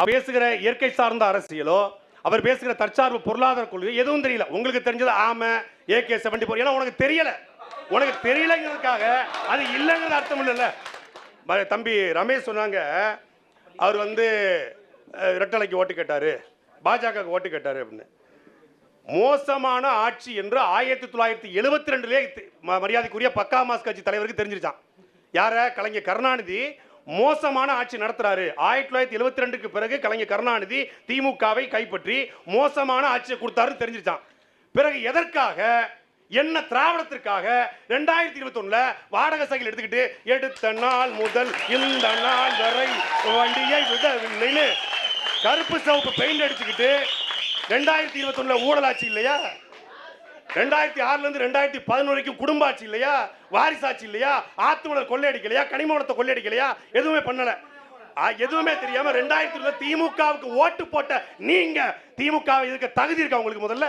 பேசுகிற இயற்கை சார்ந்த அரசியலோ அவர் பேசுகிற தற்சார்பு பொருளாதார கொள்கை எதுவும் தெரியல. உங்களுக்கு தெரிஞ்சது ஆமா AK-74. ஏன்னா உனக்கு தெரியலங்கிறதுக்காக அது இல்லைங்கிறது அர்த்தம் இல்லைல்ல. தம்பி ரமேஷ் சொன்னாங்க, அவர் வந்து ரெட்டலைக்கு ஓட்டு கேட்டாரு, பாஜக ஓட்டு கேட்டாரு அப்படின்னு. மோசமான ஆட்சி என்று 1972 மரியாதைக்குரிய பக்காமாஸ் கட்சி தலைவருக்கு தெரிஞ்சிருச்சான். யார? கலைஞர் கருணாநிதி மோசமான ஆட்சி நடத்துறாரு. 1972க்கு பிறகு கலைஞர் கருணாநிதி திமுகவை கைப்பற்றி மோசமான ஆட்சியை கொடுத்தாருன்னு தெரிஞ்சிருச்சான். பிறகு எதற்காக, என்ன திராவிடத்திற்காக 2021 வாடகை சைக்கிள் எடுத்துக்கிட்டு எடுத்த நாள் முதல் இந்த நாள் வரை வண்டியை விடவில்லைன்னு கருப்பு சிவப்பு பெயிண்ட் அடிச்சுக்கிட்டு 2021 ஊழலாட்சி இல்லையா? 2006 இருந்து 2011 வரைக்கும் குடும்ப ஆட்சி இல்லையா? வாரிசாட்சி இல்லையா? ஆத்துமணல் கொள்ளையடிக்கலையா? கனிமவளத்தை கொள்ளையடிக்கலையா? எதுவுமே பண்ணல. எதுவுமே தெரியாம 2020 திமுகவுக்கு ஓட்டு போட்ட நீங்க திமுக இதுக்கு தகுதி இருக்கா உங்களுக்கு? முதல்ல